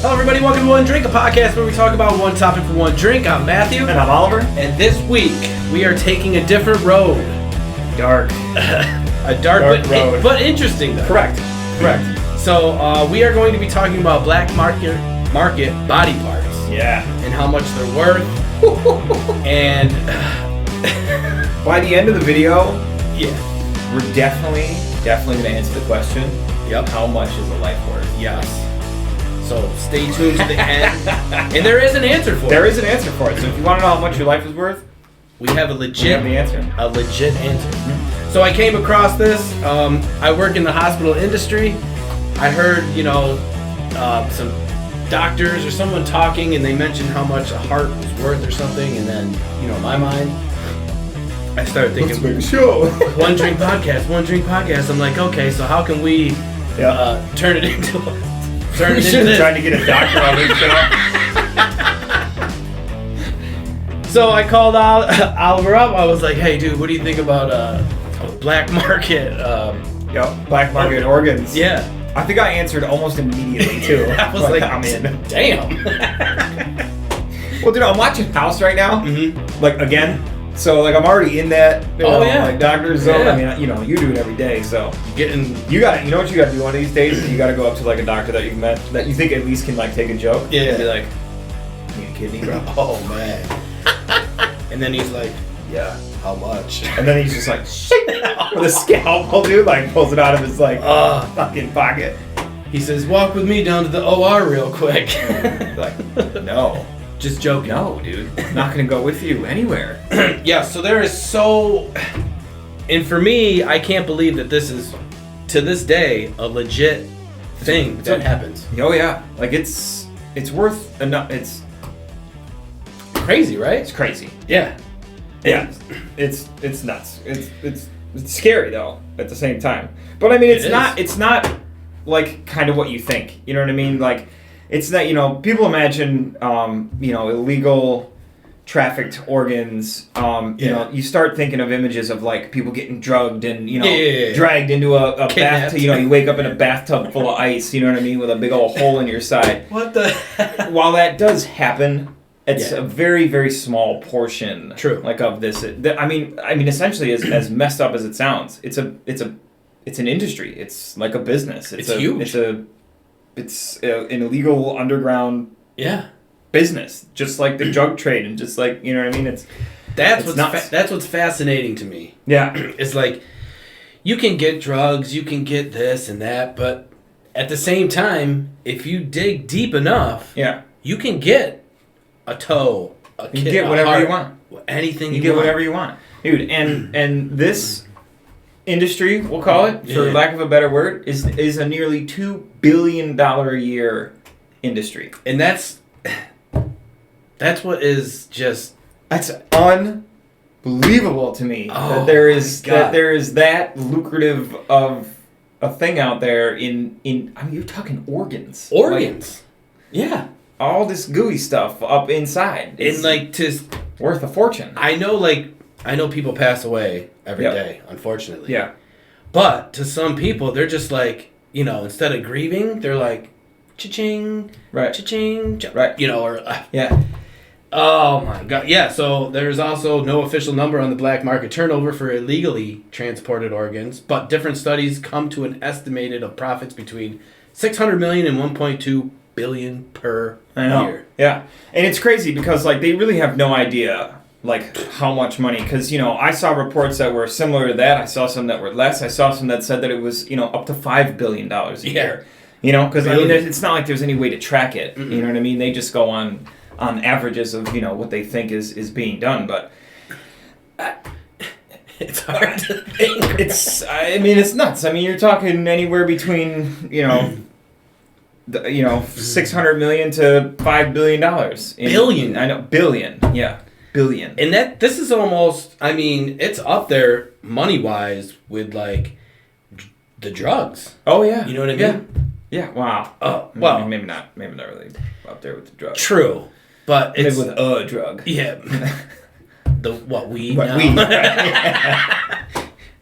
Hello everybody, welcome to One Drink, a podcast where we talk about one topic for one drink. I'm Matthew. And I'm Oliver. And this week, we are taking a different road. Dark. A dark road. But interesting though. Correct. So, we are going to be talking about black market body parts. Yeah. And how much they're worth. And by the end of the video, yeah, we're definitely going to answer the question. Yep. How much is a life worth? Yes. So stay tuned to the end. And there is an answer for it. There is an answer for it. So if you want to know how much your life is worth, we have a legit answer. Mm-hmm. So I came across this. I work in the hospital industry. I heard, some doctors or someone talking, and they mentioned how much a heart was worth or something. And then, in my mind, I started thinking, let's make a show. One Drink Podcast. I'm like, okay, so how can we turn it into we should have tried to get a doctor on this show. So I called Oliver up. I was like, hey, dude, what do you think about black market? Black market organs. Yeah. I think I answered almost immediately, too. I was like, I'm in. Damn. Well, dude, I'm watching House right now. Mm-hmm. Like, again. So, like, I'm already in that, like, doctor zone. Yeah. I mean, you do it every day, so. You know what you gotta do one of these days? You gotta go up to, like, a doctor that you've met that you think at least can, like, take a joke. Yeah. And be like, you need a kidney, bro? Oh, man. And then he's like, yeah, how much? And then he's just like, shit, with a scalpel, dude, like, pulls it out of his, like, fucking pocket. He says, walk with me down to the OR real quick. Like, no. Just joking. No, dude. I'm not going to go with you anywhere. Yeah, so there is and for me, I can't believe that this is, to this day, a legit thing that happens. Oh, yeah. Like, it's worth enough. It's crazy, right? It's crazy. Yeah. Yeah. It's nuts. It's scary, though, at the same time. But, I mean, it's not, like, kind of what you think. You know what I mean? Like, it's that, people imagine, illegal trafficked organs. You start thinking of images of, like, people getting drugged and, dragged into a bathtub. You wake up in a bathtub full of ice, you know what I mean, with a big old hole in your side. What the? While that does happen, it's a very, very small portion. True. Like, of this. I mean, essentially, as messed up as it sounds, it's an industry. It's like a business. It's huge. It's an illegal underground business, just like the drug trade, and just like, you know what I mean. That's what's fascinating to me. Yeah, it's like you can get drugs, you can get this and that, but at the same time, if you dig deep enough, you can get a toe, a kidney, you get whatever heart, you want, anything you get want. whatever you want, dude. And this industry, we'll call it, for lack of a better word, is a nearly $2 billion a year industry. And that's what is just... That's unbelievable to me. Oh, that there is that lucrative of a thing out there in I mean, you're talking organs. Organs. Like, all this gooey stuff up inside. It's worth a fortune. I know people pass away every day, unfortunately. Yeah. But to some people, they're just like, instead of grieving, they're like, cha-ching, right, cha-ching, right. Oh my God. Yeah, so there's also no official number on the black market turnover for illegally transported organs, but different studies come to an estimated of profits between $600 million and $1.2 billion per year. Yeah. And it's crazy because, like, they really have no idea, like, how much money, because, I saw reports that were similar to that. I saw some that were less. I saw some that said that it was, up to $5 billion a year. Because, I mean, it's not like there's any way to track it. Mm-mm. You know what I mean? They just go on averages of, what they think is being done, but it's hard to think. It's nuts. I mean, you're talking anywhere between, $600 million to $5 billion. Billion. I know, billion. Yeah. Billion. And this is almost, it's up there money-wise with, like, the drugs. Oh, yeah. You know what I mean? Yeah. Wow. Well, maybe not really up there with the drugs. True. But maybe it's... with a drug. Yeah. Weed what, now? Weed.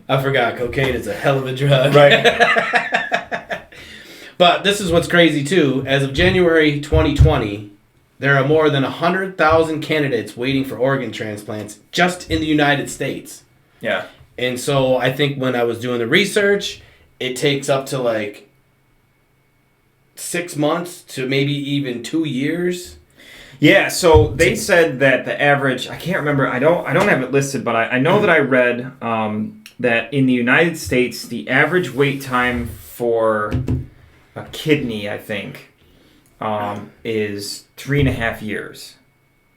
I forgot. Cocaine is a hell of a drug. Right. But this is what's crazy too. As of January 2020, there are more than 100,000 candidates waiting for organ transplants just in the United States. Yeah. And so I think when I was doing the research, it takes up to like 6 months to maybe even 2 years. Yeah, so they said that the average, I can't remember, I don't have it listed, but I know that I read that in the United States, the average wait time for a kidney, I think, is 3.5 years.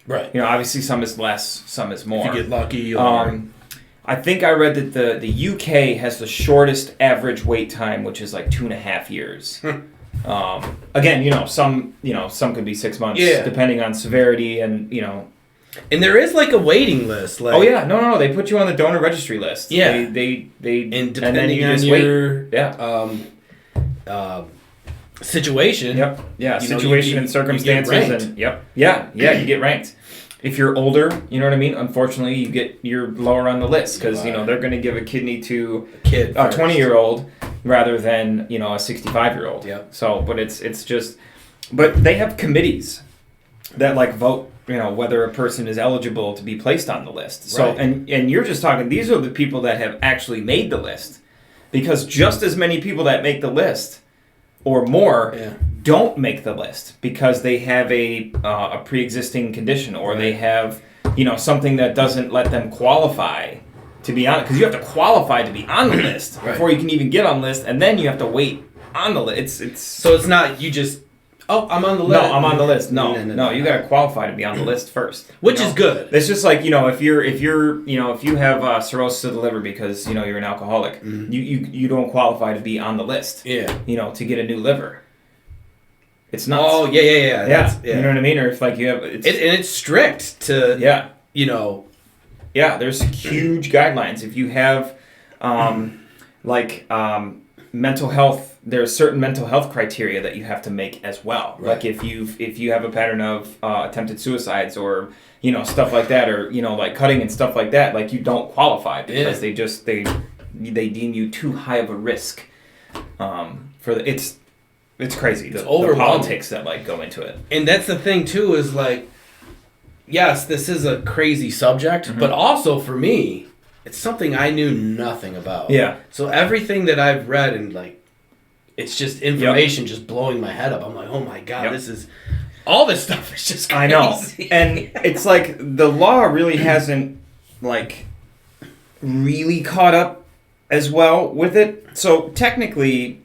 Right. You know, obviously some is less, some is more. If you get lucky, or... I think I read that the UK has the shortest average wait time, which is like 2.5 years. Again, some could be 6 months, depending on severity and, And there is like a waiting list. Like, oh yeah, no, they put you on the donor registry list. Yeah, they and depending on your situation. Yep. Yeah, situation and circumstances, and you get ranked. If you're older, you know what I mean? Unfortunately, you're lower on the list because, they're going to give a kidney to a 20-year-old rather than, a 65-year-old. Yeah. So, but it's just, but they have committees that like vote, whether a person is eligible to be placed on the list. So, and you're just talking, these are the people that have actually made the list, because just as many people that make the list or more don't make the list because they have a pre-existing condition, or they have something that doesn't let them qualify to be on it, because you have to qualify to be on the list before you can even get on the list, and then you have to wait on the list. So it's not you just I'm on the list. No, I'm on the list. No, you got to qualify to be on the list first, which is good. It's just like if you have cirrhosis of the liver because you're an alcoholic, you don't qualify to be on the list. Yeah. To get a new liver. It's not. Oh yeah. You know what I mean? Or if like you have, and it's strict to Yeah, there's huge guidelines. If you have mental health, there's certain mental health criteria that you have to make as well. Right. Like if you have a pattern of attempted suicides or stuff like that, or like cutting and stuff like that, like you don't qualify because they deem you too high of a risk. It's crazy. The politics that like go into it. And that's the thing too, is like, yes, this is a crazy subject, but also for me, it's something I knew nothing about. Yeah. So everything that I've read and like, it's just information just blowing my head up. I'm like, oh my God, this is, all this stuff is just crazy. I know. And it's like, the law really hasn't like really caught up as well with it. So technically,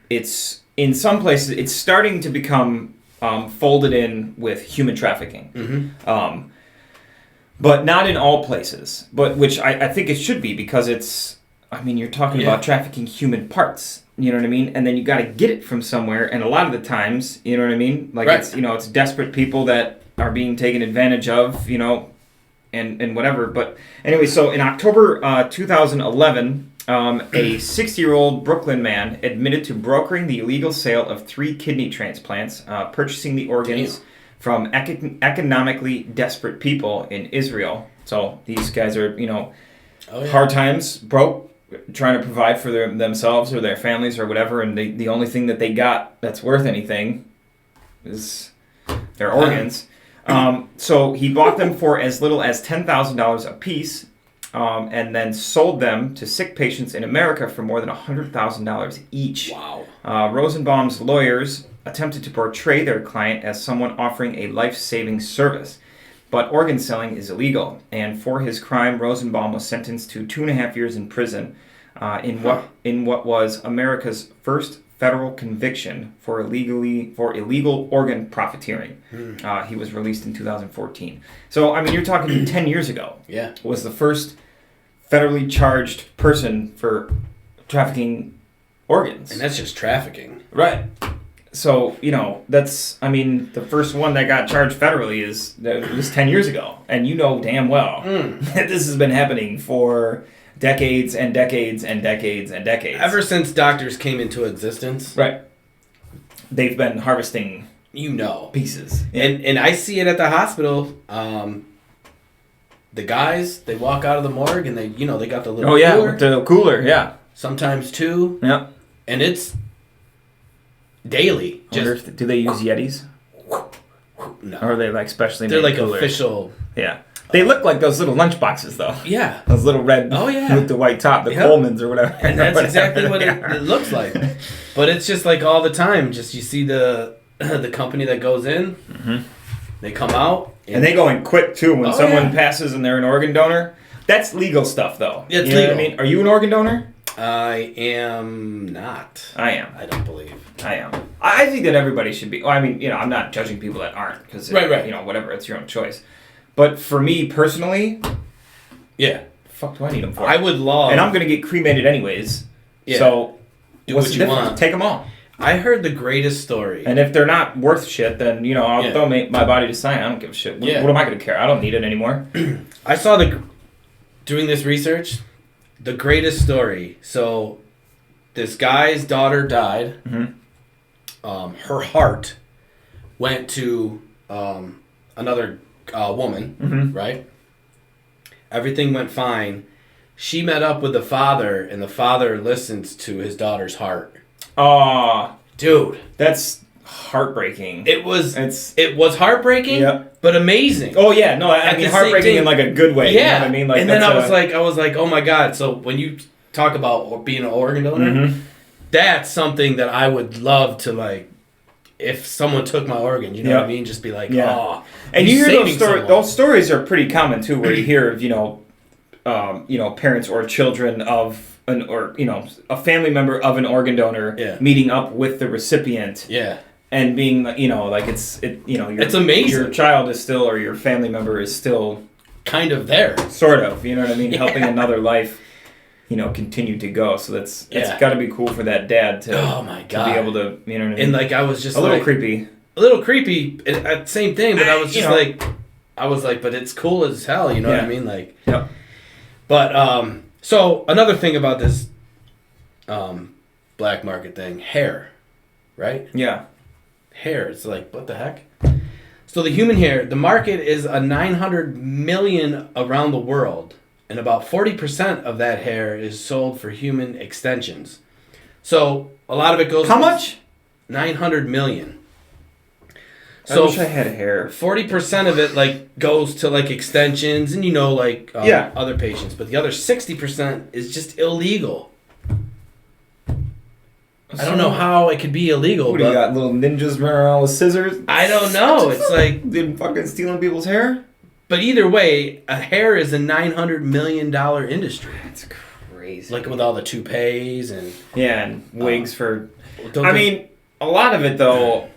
it's in some places, it's starting to become folded in with human trafficking. But not in all places, but which I think it should be, because you're talking about trafficking human parts, you know what I mean? And then you got to get it from somewhere. And a lot of the times, you know what I mean? Like it's desperate people that are being taken advantage of, and whatever. But anyway, so in October 2011, a 60-year-old Brooklyn man admitted to brokering the illegal sale of 3 kidney transplants, purchasing the organs from economically desperate people in Israel. So these guys are, hard times, broke, trying to provide for themselves or their families or whatever, and the only thing that they got that's worth anything is their organs. So he bought them for as little as $10,000 a piece, and then sold them to sick patients in America for more than $100,000 each. Wow. Rosenbaum's lawyers attempted to portray their client as someone offering a life-saving service, but organ selling is illegal, and for his crime, Rosenbaum was sentenced to 2.5 years in prison in what was America's first federal conviction for illegal organ profiteering. He was released in 2014. So, you're talking 10 years ago. Yeah. Was the first federally charged person for trafficking organs. And that's just trafficking. Right. So, that's, the first one that got charged federally was 10 years ago. And damn well that this has been happening for decades and decades and decades and decades. Ever since doctors came into existence. Right. They've been harvesting pieces. Yeah. And I see it at the hospital. The guys, they walk out of the morgue and they got the little cooler. With the cooler, yeah. Sometimes 2. Yeah. And it's daily. Do they use Yetis? No. Or are they like specially made They're like coolers? official. Yeah. They look like those little lunch boxes, though. Yeah. Those little red with the white top, the Coleman's or whatever. And that's exactly what it looks like. But it's just like all the time. Just you see the company that goes in, they come out. And they go in quick, too. When someone passes and they're an organ donor, that's legal stuff, though. It's you know legal. What I mean? Are you an organ donor? I am not. I am. I don't believe. I am. I think that everybody should be. Well, I mean, you know, I'm not judging people that aren't. Because, right. You know, whatever. It's your own choice. But for me, personally... Yeah. The fuck do I need them for? I would love... And I'm going to get cremated anyways. Yeah. So, do what's what the you difference? want. Take them all. I heard the greatest story. And if they're not worth shit, then, you know, I'll donate my body to science. I don't give a shit. What am I going to care? I don't need it anymore. I saw doing this research, the greatest story. So, this guy's daughter died. Her heart went to another woman, right? Everything went fine. She met up with the father, and the father listens to his daughter's heart. Aw, dude, that's heartbreaking. It was heartbreaking, but amazing. Oh yeah, no, I mean heartbreaking in like a good way. Yeah, you know what I mean, like, and then I was like, oh my god. So when you talk about being an organ donor, that's something that I would love to like. If someone took my organ, you know what I mean? Just be like, oh. And you hear those stories. Those stories are pretty common too, where you hear of parents or children of a family member of an organ donor meeting up with the recipient. Yeah. And being it's amazing. Your child is still, or your family member is still kind of there. Sort of, you know what I mean? Helping another life. Continue to go. So it's got to be cool for that dad to, to be able to, you know what I mean? And like I was just a little creepy. Same thing, but I was just but it's cool as hell, you know what I mean? Like, but so another thing about this black market thing, hair, right? Yeah, hair. It's like what the heck? So the human hair, the market is a 900 million around the world. And about 40% of that hair is sold for human extensions. So a lot of it goes... How much? 900 million. I wish I had hair. 40% of it goes to extensions and other patients. But the other 60% is just illegal. I don't know how it could be illegal. What do you got, little ninjas running around with scissors? I don't know. It's like... They're fucking stealing people's hair? But either way, a hair is a $900 million industry. That's crazy. Like with all the toupees and... Yeah, and wigs for... I mean, a lot of it, though...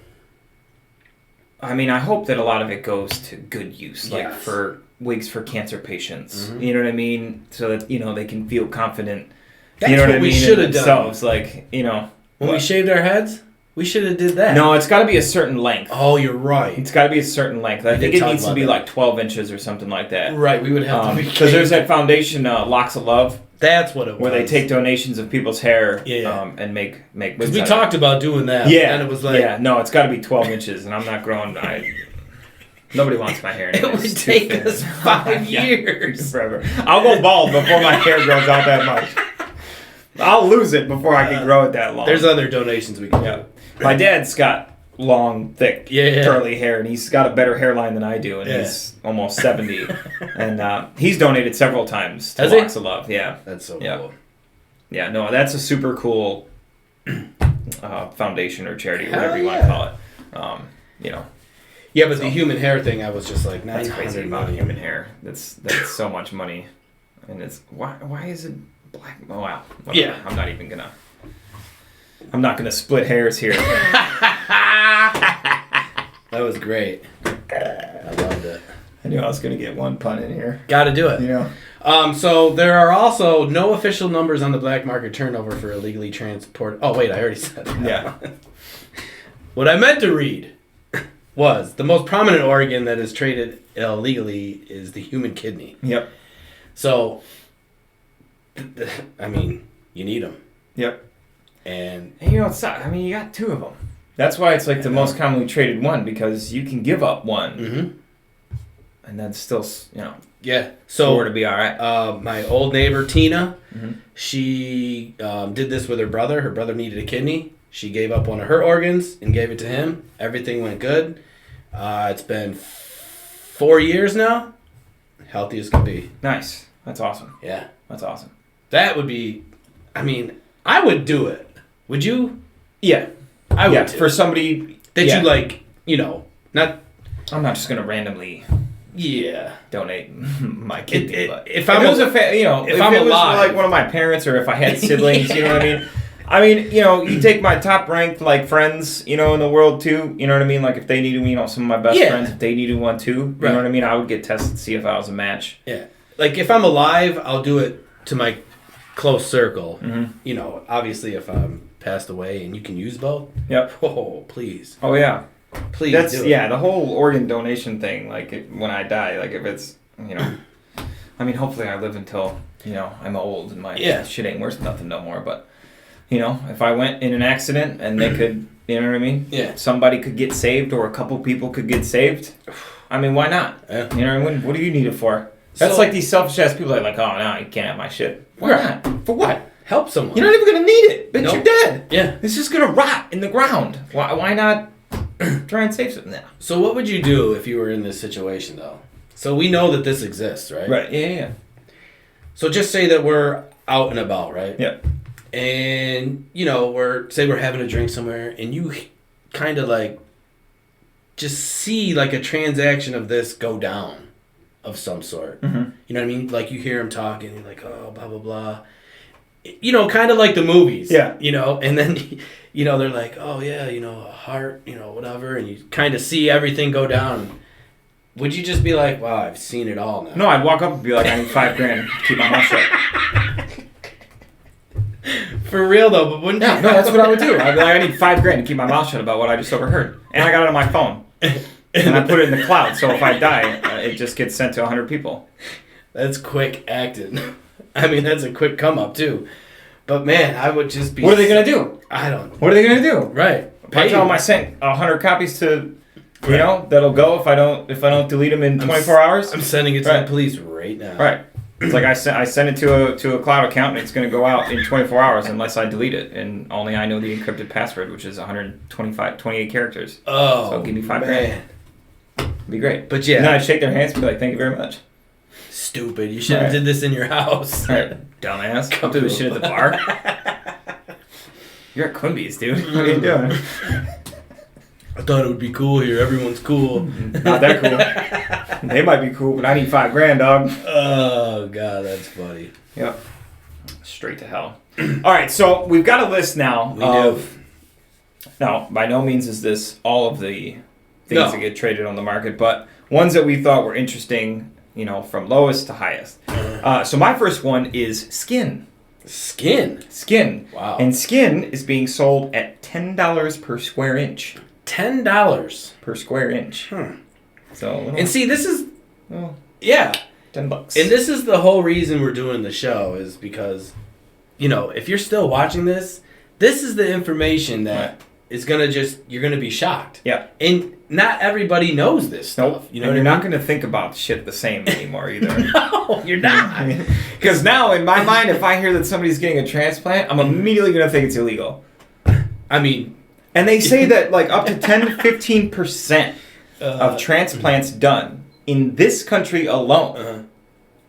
I mean, I hope that a lot of it goes to good use. Like for wigs for cancer patients. Mm-hmm. You know what I mean? So that, they can feel confident. That's you know what I mean? We should have done. Like, When we shaved our heads... We should have did that. No, it's got to be a certain length. Oh, you're right. It's got to be a certain length. I think it needs to be like 12 inches or something like that. Right, we would have to be... Because there's that foundation, Locks of Love. That's what it was. Where they take donations of people's hair and make because we talked about doing that. Yeah. And it was like... Yeah, no, it's got to be 12 inches, and I'm not growing... Nobody wants my hair. It would take us 5 years. Forever. I'll go bald before my hair grows out that much. I'll lose it before I can grow it that long. There's other donations we can do. My dad's got long, thick, curly hair, and he's got a better hairline than I do, and he's almost 70. And he's donated several times to Locks of Love. Yeah. That's so cool. Yeah, no, that's a super cool foundation or charity, or whatever you want to call it. Yeah, but the human hair thing, I was just like, that's crazy about human hair. That's so much money. And it's, why is it black? Oh, wow. Whatever. Yeah. I'm not gonna split hairs here. That was great. I loved it. I knew I was gonna get one pun in here. Got to do it. So there are also no official numbers on the black market turnover for illegally transported. Oh wait, I already said that. Yeah. What I meant to read was the most prominent organ that is traded illegally is the human kidney. Yep. So, I mean, you need them. Yep. And you got two of them. That's why it's like the most commonly traded one, because you can give up one. Mm-hmm. And that's still, Yeah. So, to be all right. My old neighbor, Tina, she did this with her brother. Her brother needed a kidney. She gave up one of her organs and gave it to him. Everything went good. It's been 4 years now. Healthy as can be. Nice. That's awesome. Yeah. That's awesome. That would be... I mean, I would do it. Would you? Yeah. I would. Yeah, for somebody... That you like, you know, not... I'm not just going to randomly... Yeah. Donate my kidney. If I'm alive, like one of my parents or if I had siblings, you know what I mean? I mean, you know, you take my top ranked like friends, you know, in the world too. You know what I mean? Like if they needed, you know, some of my best friends, if they needed one too, you know what I mean? I would get tested to see if I was a match. Yeah. Like if I'm alive, I'll do it to my close circle. Mm-hmm. You know, obviously if I'm passed away and you can use both. Yep. Oh, please. Oh yeah. Please do it. Yeah, the whole organ donation thing, like when I die, like if it's, you know, I mean, hopefully I live until, you know, I'm old and my shit ain't worth nothing no more. But, you know, if I went in an accident and they could, you know what I mean? Yeah. Somebody could get saved or a couple people could get saved. I mean, why not? Yeah. You know what I mean? What do you need it for? That's like these selfish ass people that are like, oh, no, you can't have my shit. Why not? For what? Help someone. You're not even going to need it. Bitch, you're dead. Yeah. It's just going to rot in the ground. Why not try and save something now? So what would you do if you were in this situation, though? So we know that this exists, right? Right. Yeah. So just say that we're out and about, right? Yep. And, you know, we're having a drink somewhere and you kind of like just see like a transaction of this go down of some sort. Mm-hmm. You know what I mean? Like you hear them talking, you're like, oh, blah, blah, blah. You know, kind of like the movies. Yeah. You know, and then, you know, they're like, oh, yeah, you know, a heart, you know, whatever. And you kind of see everything go down. Would you just be like, wow, I've seen it all now? No, I'd walk up and be like, I need $5,000 to keep my mouth shut. For real, though, but wouldn't you? No, that's what I would do. I'd be like, I need $5,000 to keep my mouth shut about what I just overheard. And I got it on my phone. And I put it in the cloud, so if I die, it just gets sent to 100 people. That's quick acting. I mean, that's a quick come up, too. But, man, I would just be... What are they going to do? I don't know. What are they going to do? Right. I tell them I sent 100 copies to... You know, that'll go if I don't delete them in 24 hours. I'm sending it to the police right now. Right. It's like I send it to a cloud account and it's going to go out in 24 hours unless I delete it, and only I know the encrypted password, which is 28 characters. Oh, so give me $5,000. It'd be great. But yeah, and then I'd shake their hands and be like, "Thank you very much." Stupid! You should have did this in your house. Right. Dumbass. Come do this shit at the bar. You're at Quimby's, dude. What are you doing? I thought it would be cool here. Everyone's cool. Not that cool. They might be cool, but I need $5,000, dog. Oh, God, that's funny. Yep. Straight to hell. All right, so we've got a list now of... Now, by no means is this all of the things that get traded on the market, but ones that we thought were interesting, you know, from lowest to highest. So my first one is skin. Skin. Wow. And skin is being sold at $10 per square inch. $10 per square inch. So and see, this is $10. And this is the whole reason we're doing the show, is because, you know, if you're still watching this is the information that is gonna you're gonna be shocked. Yeah. And not everybody knows this stuff. Nope. You know, you're not gonna think about shit the same anymore either. No, you're not. Because now in my mind, if I hear that somebody's getting a transplant, I'm immediately gonna think it's illegal. I mean. And they say that like up to 10 to 15% of transplants done in this country alone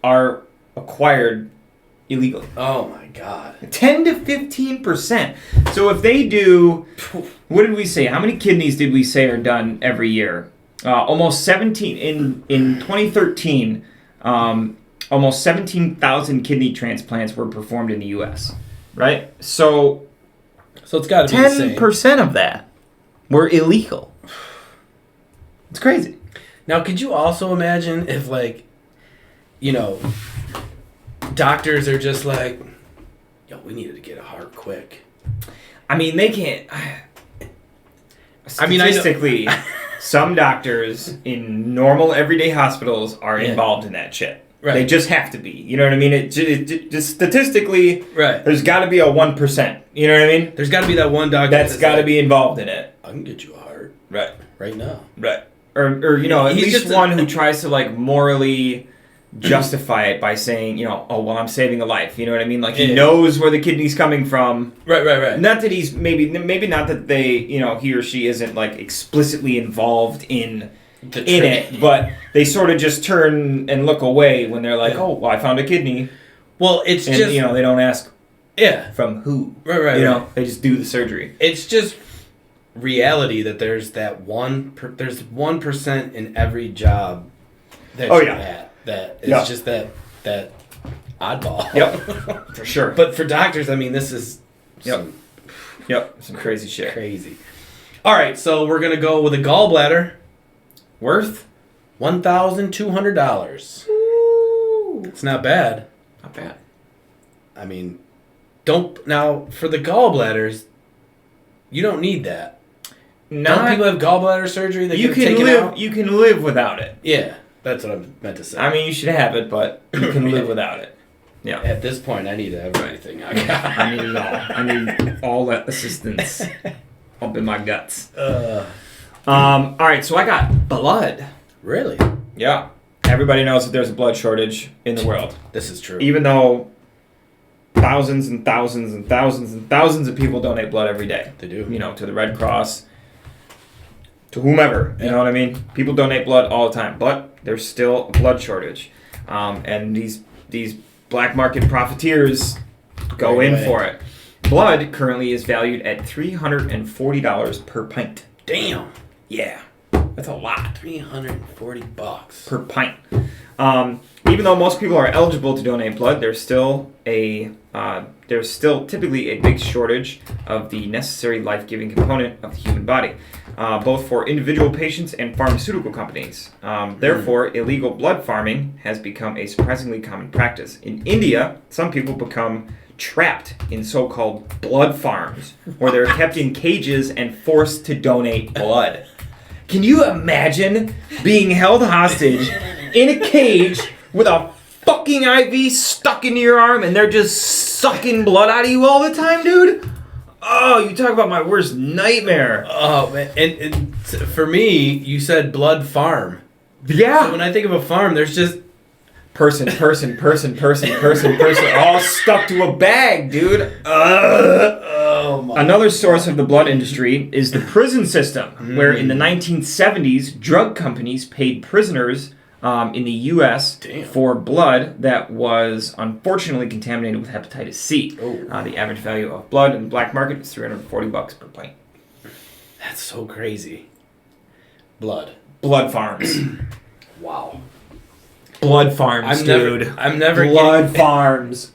are acquired illegally. Oh my God. 10 to 15%. So if they do, what did we say? How many kidneys did we say are done every year? Almost 17 in 2013. Almost 17,000 kidney transplants were performed in the U.S. Right? So it's got to be the same. 10% of that were illegal. It's crazy. Now, could you also imagine if, like, you know, doctors are just like, yo, we needed to get a heart quick. I mean, they can't. Statistically, some doctors in normal everyday hospitals are involved in that shit. Right. They just have to be. You know what I mean? It just statistically, there's got to be a 1%. You know what I mean? There's got to be that one doctor that's got to be involved in it. I can get you a heart. Right now. Right. Or you know, at least one who tries to like morally justify it by saying, oh, well, I'm saving a life. You know what I mean? Like, he knows where the kidney's coming from. Right. Not that he's maybe not that they, he or she isn't, like, explicitly involved in it, but they sort of just turn and look away when they're like, oh, well, I found a kidney. Well, it's and, just... they don't ask from who. Right. They just do the surgery. It's just reality that there's that there's 1% in every job that you're at that is just that oddball. Yep, for sure. But for doctors, I mean, this is some crazy shit. Crazy. All right, so we're going to go with a gallbladder worth $1,200. It's not bad. Not bad. I mean, now for the gallbladders, you don't need that. Don't people have gallbladder surgery that you can take it out? You can live without it. Yeah, that's what I meant to say. I mean, you should have it, but you can live without it. Yeah. At this point, I need everything I got. I need it all. I need all that assistance up in my guts. All right, so I got blood. Really? Yeah. Everybody knows that there's a blood shortage in the world. This is true. Even though thousands and thousands and thousands and thousands of people donate blood every day. They do. To the Red Cross, to whomever. You know what I mean? People donate blood all the time, but there's still a blood shortage. And these black market profiteers go in for it. Blood currently is valued at $340 per pint. Damn. Yeah. That's a lot. $340 per pint. Even though most people are eligible to donate blood, there's still typically a big shortage of the necessary life-giving component of the human body, both for individual patients and pharmaceutical companies. Therefore, illegal blood farming has become a surprisingly common practice. In India, some people become trapped in so-called blood farms, where they're kept in cages and forced to donate blood. Can you imagine being held hostage in a cage with a fucking IV stuck into your arm and they're just sucking blood out of you all the time, dude? Oh, you talk about my worst nightmare. Oh, man. And for me, you said blood farm. Yeah. So when I think of a farm, there's just... Person, all stuck to a bag, dude. Oh my Another source of the blood industry is the prison system, where in the 1970s, drug companies paid prisoners in the U.S. for blood that was unfortunately contaminated with hepatitis C. The average value of blood in the black market is $340 per pint. That's so crazy. Blood farms. Wow. Blood farms, dude. I'm never blood farms.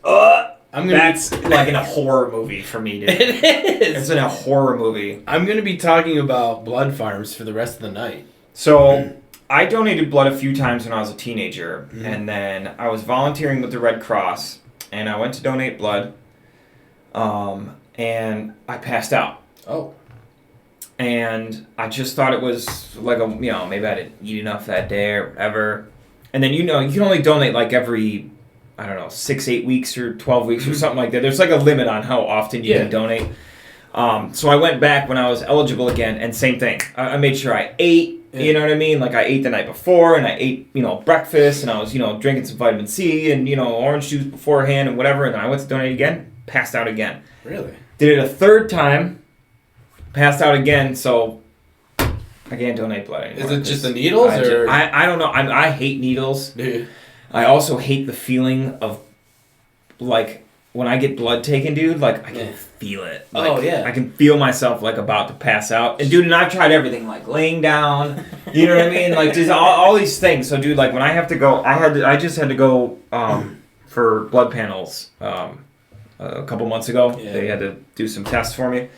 That's like in a horror movie for me, dude. It is. It's in a horror movie. I'm going to be talking about blood farms for the rest of the night. So, I donated blood a few times when I was a teenager, and then I was volunteering with the Red Cross, and I went to donate blood, and I passed out. Oh. And I just thought it was like maybe I didn't eat enough that day or whatever. And then, you can only donate like every, 6-8 weeks or 12 weeks or something like that. There's like a limit on how often you can donate. So I went back when I was eligible again, and same thing. I made sure I ate, you know what I mean? Like I ate the night before, and I ate, breakfast, and I was, drinking some vitamin C and, orange juice beforehand and whatever. And then I went to donate again, passed out again. Really? Did it a third time, passed out again, so... I can't donate blood anymore. Is it just the needles? I don't know. I hate needles. Dude. I also hate the feeling of, like, when I get blood taken, dude, like, I can feel it. Like, I can feel myself, like, about to pass out. And, dude, I've tried everything, like, laying down, you know what I mean? Like, just all these things. So, dude, like, when I have to go, I just had to go for blood panels a couple months ago. Yeah. They had to do some tests for me.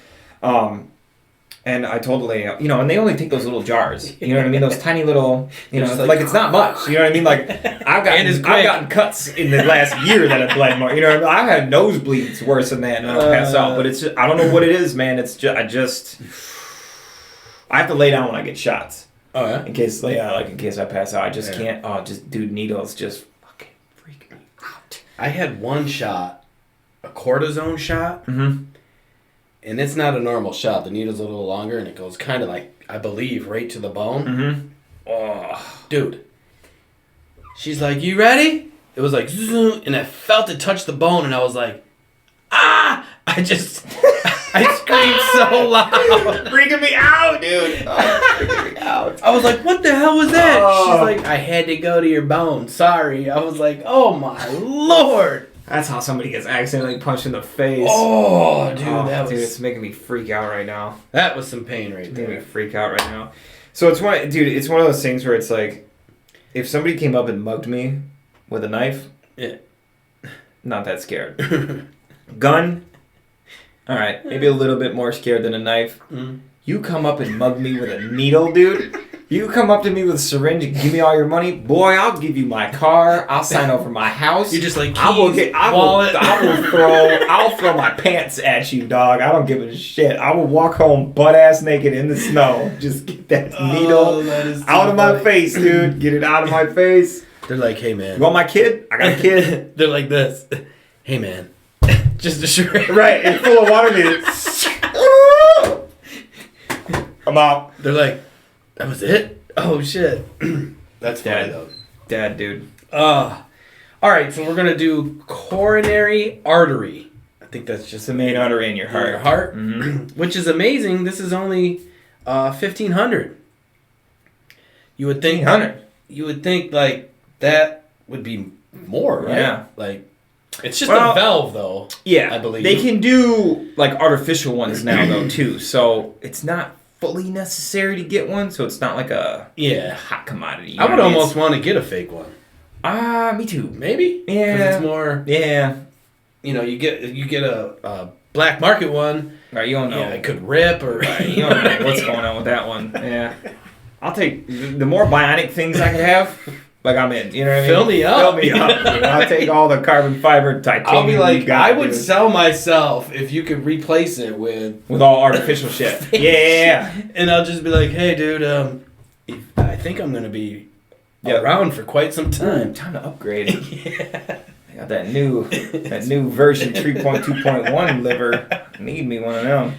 And I told the lady, and they only take those little jars, you know what I mean? Those tiny little, like it's not much, you know what I mean? Like, I've gotten cuts in the last year that have bled more, you know what I mean? I've had nosebleeds worse than that, and I pass out, but it's just, I don't know what it is, man. It's just, I have to lay down when I get shots. Oh, yeah? In case I pass out, I just can't, dude, needles just fucking freak me out. I had one shot, a cortisone shot. Mm-hmm. And it's not a normal shot. The needle's a little longer, and it goes kind of like, I believe, right to the bone. Mm-hmm. Oh, dude. She's like, you ready? It was like, zoom, and I felt it touch the bone, and I was like, ah! I screamed so loud. Freaking me out, dude. Oh, freaking me out. I was like, what the hell was that? Oh. She's like, I had to go to your bone. Sorry. I was like, oh my Lord. That's how somebody gets accidentally punched in the face. Oh, dude, dude, it's making me freak out right now. That was some pain right It's there. making me freak out right now. So it's one of those things where it's like, if somebody came up and mugged me with a knife, yeah, not that scared. Gun, all right, maybe a little bit more scared than a knife. Mm. You come up and mug me with a needle, dude. You come up to me with a syringe and give me all your money, boy. I'll give you my car. I'll sign over my house. You're just like, wallet. I'll throw my pants at you, dog. I don't give a shit. I will walk home butt ass naked in the snow. Just get that needle out of my face, dude. Get it out of my face. They're like, hey man. You want my kid? I got a kid. They're like this. Hey man. Just a shred. Right, it's full of water, dude. I'm out. They're like, that was it? Oh shit. That's funny though. Dad, dude. All right, so we're gonna do coronary artery. I think that's just the main artery in your heart. Your heart, which is amazing. This is only $1,500. You would think You would think like that would be more, right? Yeah. Like it's just a valve, though. Yeah, I believe they can do like artificial ones now, though, too. So it's not fully necessary to get one. So it's not like a hot commodity. I would almost want to get a fake one. Me too. Maybe. Yeah. 'Cause it's more. Yeah. You know, you get a black market one. Right. You don't know. Yeah, it could rip or. Right, you don't know what's going on with that one. Yeah. I'll take the more bionic things I can have. Like I'm in, you know what I mean? Fill me up. Fill me up. Dude. I'll take all the carbon fiber titanium. I'll be like, I would dude. sell myself if you could replace it with all artificial shit. Yeah. And I'll just be like, hey, dude, I think I'm gonna be around for quite some time. Time to upgrade. Yeah. I got that new version 3.2.1 liver. Need me one of them.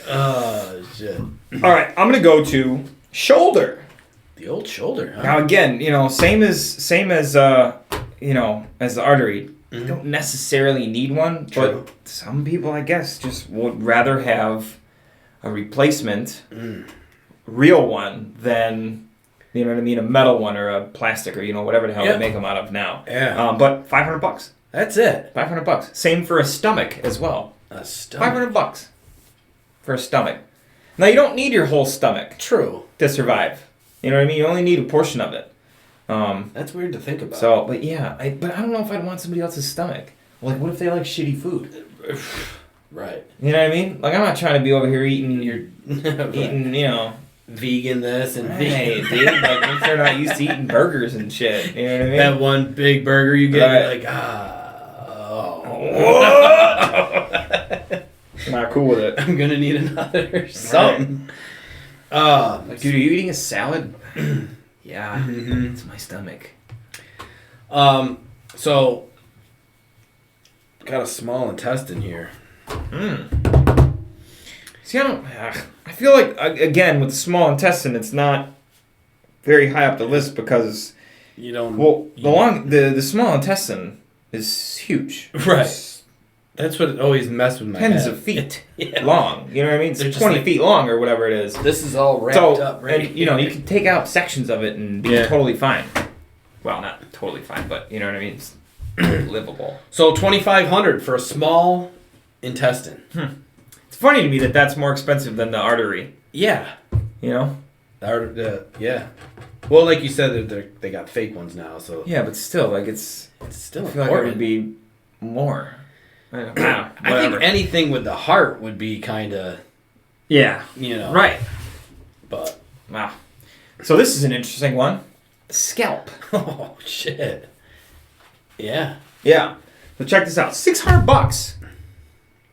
Oh shit. All right, I'm gonna go to shoulder. The old shoulder, huh? Now again, same as as the artery. You don't necessarily need one, but some people, I guess, just would rather have a replacement, real one than a metal one or a plastic or whatever the hell they make them out of now. Yeah. But $500. That's it. $500. Same for a stomach as well. A stomach. $500 for a stomach. Now you don't need your whole stomach. True. To survive. You know what I mean? You only need a portion of it. That's weird to think about. So, but yeah, I don't know if I'd want somebody else's stomach. Like, what if they like shitty food? Right. You know what I mean? Like, I'm not trying to be over here eating vegan this and hey, vegan. dude, like, if they're not used to eating burgers and shit. You know what I mean? That one big burger you get, right. You're like, I'm not cool with it. I'm gonna need another something. Like, dude, are you eating a salad? Yeah, it's my stomach. So got a small intestine here. See, I feel like again with the small intestine, it's not very high up the list because you don't. Well, the small intestine is huge. Right. That's what always messed with my Tens head. of feet long. You know what I mean? It's They're 20 feet long or whatever it is. This is all wrapped up, right? And, you can take out sections of it and be totally fine. Well, not totally fine, but you know what I mean? It's livable. So $2,500 for a small intestine. It's funny to me that that's more expensive than the artery. Yeah. Yeah. Well, like you said, they got fake ones now, so. Yeah, but still, like it's still I feel like it would be more. I think anything with the heart would be kind of. Yeah. Right. But. Wow. So this is an interesting one. Scalp. Oh, shit. Yeah. Yeah. So check this out. $600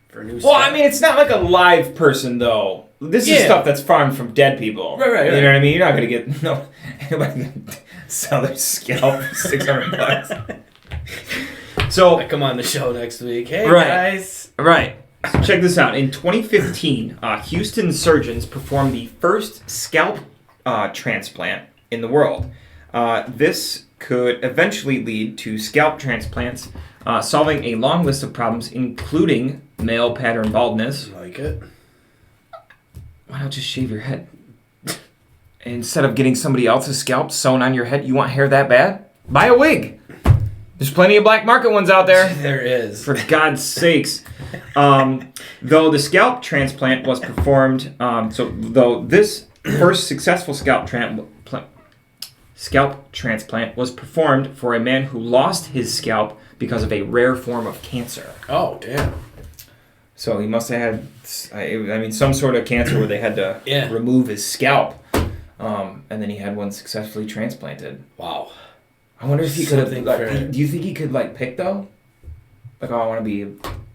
for a new scalp. Well, I mean, it's not like a live person, though. This is stuff that's farmed from dead people. Right. You know what I mean? You're not going to get... No. Anybody can sell their scalp for $600. So... I come on the show next week. Hey, guys. Right. So check this out. In 2015, Houston surgeons performed the first scalp transplant in the world. This could eventually lead to scalp transplants, solving a long list of problems, including male pattern baldness. Like it. Why not just shave your head? Instead of getting somebody else's scalp sewn on your head, you want hair that bad? Buy a wig. There's plenty of black market ones out there. There is. For God's sakes. Though the scalp transplant was performed, though this first successful scalp transplant was performed for a man who lost his scalp because of a rare form of cancer. Oh, damn. So he must have had, some sort of cancer where they had to remove his scalp. And then he had one successfully transplanted. Wow. I wonder if he could have, do you think he could, pick, though? Like, I want to be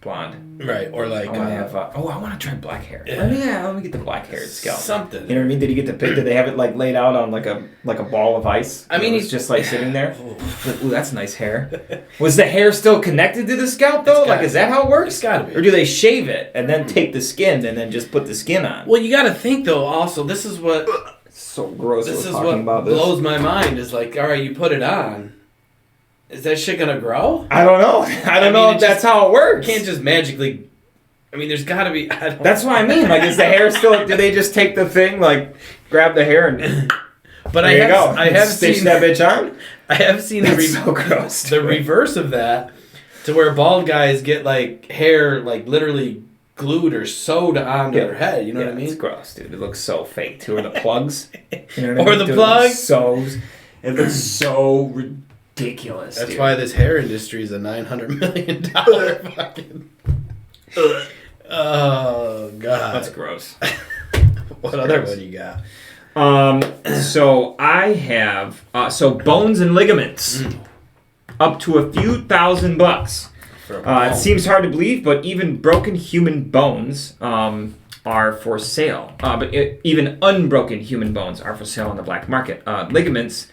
blonde. Right, or like... I want to have, I want to try black hair. Yeah. Let me get the black-haired scalp. Something. You know what I mean? Did he get to pick? Did they have it, laid out on, like a ball of ice? I mean, he's just, sitting there? Ooh, that's nice hair. Was the hair still connected to the scalp, though? Is that how it works? It's gotta be. Or do they shave it and then take the skin and then just put the skin on? Well, you gotta think, though, also, this is what... So gross. This is what blows my mind, is all right, you put it on. Is that shit gonna grow? I don't know. I don't know if that's how it works. You can't just magically... there's gotta be... That's what I mean. Is the hair still... Do they just take the thing, grab the hair and... But I have stitch that bitch on? I have seen so gross, the reverse of that, to where bald guys get, hair, literally glued or sewed onto their head. You know what I mean? It's gross, dude. It looks so fake, too. Or the plugs. You know what I mean? The plugs. It looks so ridiculous. That's why this hair industry is a $900 million fucking. Oh God. That's gross. What other one you got? So I have bones and ligaments, up to a few $1,000s. It seems hard to believe, but even broken human bones are for sale. Even unbroken human bones are for sale on the black market. Ligaments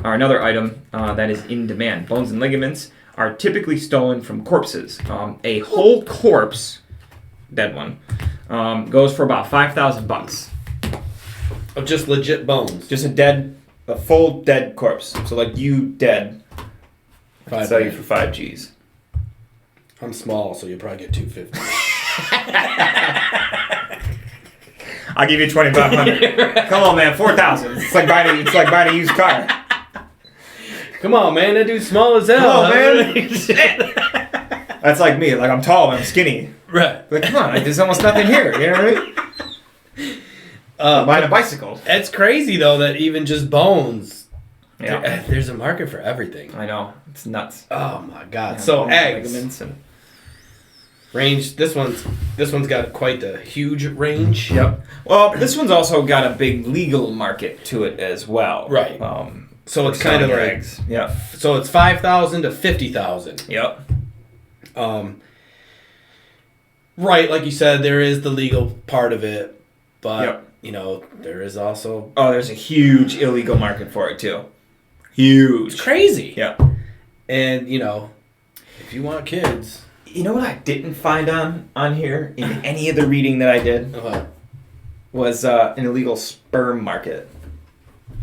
are another item that is in demand. Bones and ligaments are typically stolen from corpses. A whole corpse, dead one, goes for about $5,000. Of just legit bones. Just a full dead corpse. So you dead, I can sell you for 5 G's. I'm small, so you'll probably get $250. I'll give you $2,500. Come on, man, $4,000. It's like buying a used car. Come on, man, that dude's small as hell. Come on, man. That's like me. I'm tall, and I'm skinny. Right. Come on, there's almost nothing here. You know what I mean? Buying a bicycle. That's crazy, though, that even just bones. Yeah. There's a market for everything. I know. It's nuts. Oh my God. So eggs. Ligaments and range. This one's got quite the huge range. Yep. Well, this one's also got a big legal market to it as well. Right. So it's kind of eggs. Yeah. So it's 5,000 to 50,000. Yep. Right, like you said, there is the legal part of it, but there is also there's a huge illegal market for it too. Huge. It's crazy. Yeah. And if you want kids, you know what I didn't find on here in any of the reading that I did was an illegal sperm market.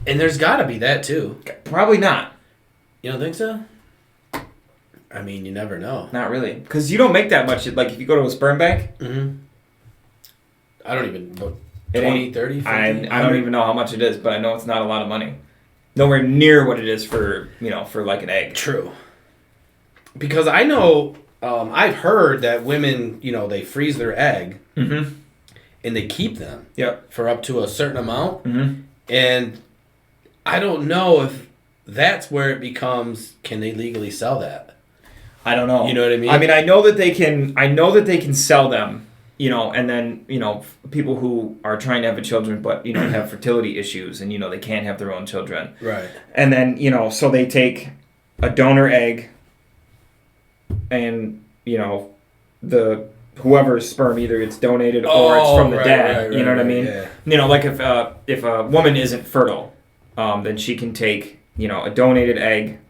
And there's got to be that too. Probably not. You don't think so? You never know. Not really, because you don't make that much. If you go to a sperm bank, I don't even know. 20, 30, 50, I don't even know how much it is, but I know it's not a lot of money. Nowhere near what it is for an egg. True. Because I know, I've heard that women, they freeze their egg and they keep them for up to a certain amount. Mm-hmm. And I don't know if that's where it becomes, can they legally sell that? I don't know. You know what I mean? I know that they can sell them, and then, people who are trying to have children but, have fertility issues and, they can't have their own children. Right. And then, so they take a donor egg and, the whoever's sperm either gets donated or it's from the dad. You know what I mean? Yeah. If a woman isn't fertile, then she can take, a donated egg.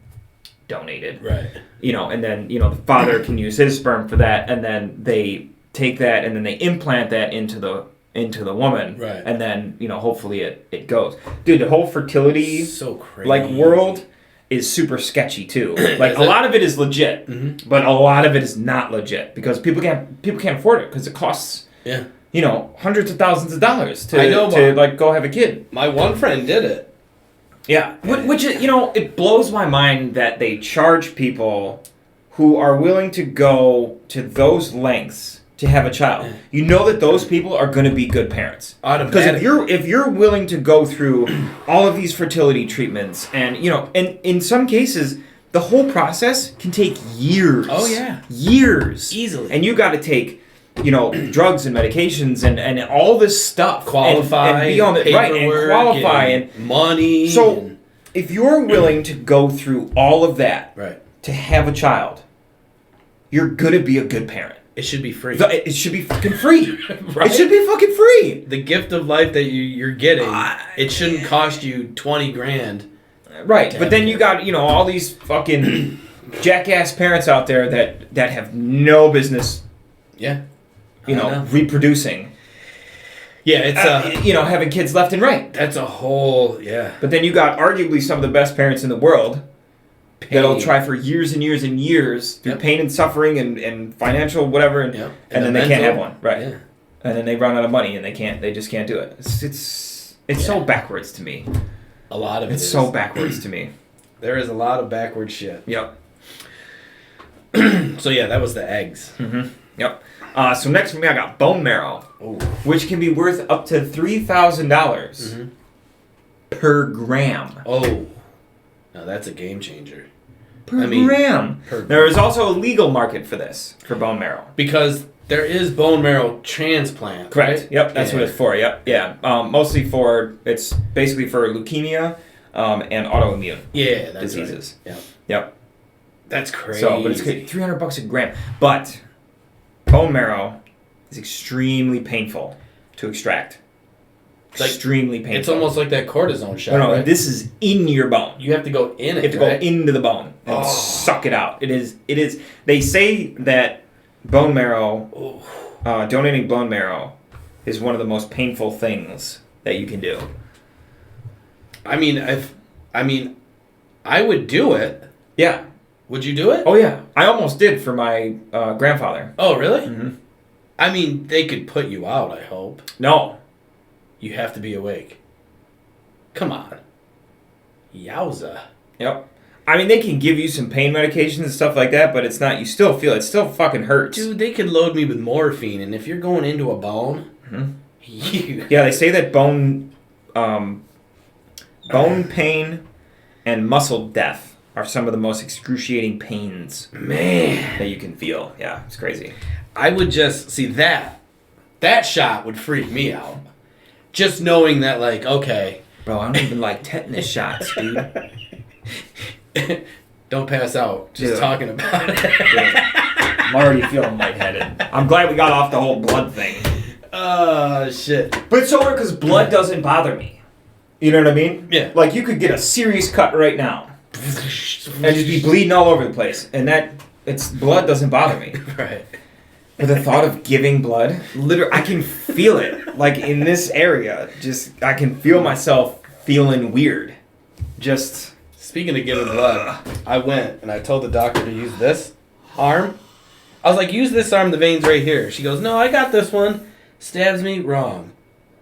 Donated. Right. And then, the father can use his sperm for that, and then they take that and then they implant that into the woman. Right. And then, hopefully it goes. Dude, the whole fertility so crazy. world is super sketchy too. Like a lot of it is legit, but a lot of it is not legit because people can't afford it because it costs hundreds of thousands of dollars to like go have a kid. My one friend did it. Yeah, which it blows my mind that they charge people who are willing to go to those lengths to have a child. You know that those people are going to be good parents. Because if you're willing to go through all of these fertility treatments and in some cases the whole process can take years. Oh yeah. Years. Easily. And you got to take drugs and medications and all this stuff. Qualify. And be on it, right, and qualify and money. So if you're willing to go through all of that to have a child, you're going to be a good parent. It should be free. It should be fucking free. Right? It should be fucking free. The gift of life that you're getting, it shouldn't cost you $20,000. Right, but then you got all these fucking jackass parents out there that have no business. Yeah. Reproducing. Yeah, it's having kids left and right. That's a whole But then you got arguably some of the best parents in the world. That'll try for years and years and years through pain and suffering and financial whatever, and then they can't have one, right? Yeah. And then they run out of money and they just can't do it. It's so backwards to me. A lot of it is so backwards to me. There is a lot of backward shit. Yep. So that was the eggs. Mm-hmm. Yep. So next for me, I got bone marrow, which can be worth up to $3,000 per gram. Oh. Now that's a game changer. Per gram. There is also a legal market for this, for bone marrow. Because there is bone marrow transplant. Correct. Right? Yep, that's what it's for. Yep. Yeah. Mostly it's basically for leukemia and autoimmune diseases. Right. Yep. That's crazy. So, but it's $300 a gram. But bone marrow is extremely painful to extract. Extremely painful. It's almost like that cortisone shot. No, right? This is in your bone. You have to go in it. You have to go into the bone and suck it out. It is. They say that bone marrow, donating bone marrow, is one of the most painful things that you can do. I would do it. Yeah. Would you do it? Oh yeah, I almost did for my grandfather. Oh really? Mm-hmm. They could put you out. I hope. No. You have to be awake. Come on. Yowza. Yep. They can give you some pain medications and stuff like that, but it's not, you still feel it. It still fucking hurts. Dude, they could load me with morphine, and if you're going into a bone, Yeah, they say that bone pain and muscle death are some of the most excruciating pains that you can feel. Yeah, it's crazy. I would just, see that shot would freak me out. Just knowing that, okay. Bro, I don't even like tetanus shots, dude. Don't pass out. Just talking about it. I'm already feeling lightheaded. I'm glad we got off the whole blood thing. Oh, shit. But it's so weird because blood doesn't bother me. You know what I mean? Yeah. Like, you could get a serious cut right now and just be bleeding all over the place. And blood doesn't bother me. Right. But the thought of giving blood, literally, I can feel it. Like, in this area, I can feel myself feeling weird. Just... Speaking of giving blood, I went and I told the doctor to use this arm. I was like, use this arm, the vein's right here. She goes, no, I got this one. Stabs me, wrong.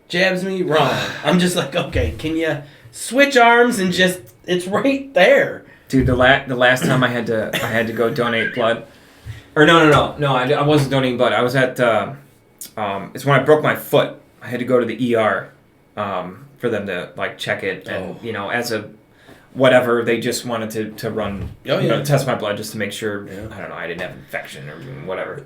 Jabs me, wrong. I'm just like, okay, can you switch arms and just, it's right there. Dude, the last time I had to go donate blood. Or no, I wasn't donating blood. I was at, it's when I broke my foot. I had to go to the ER for them to, check it. And, as a... whatever, they just wanted to run, test my blood just to make sure, I don't know, I didn't have infection or whatever.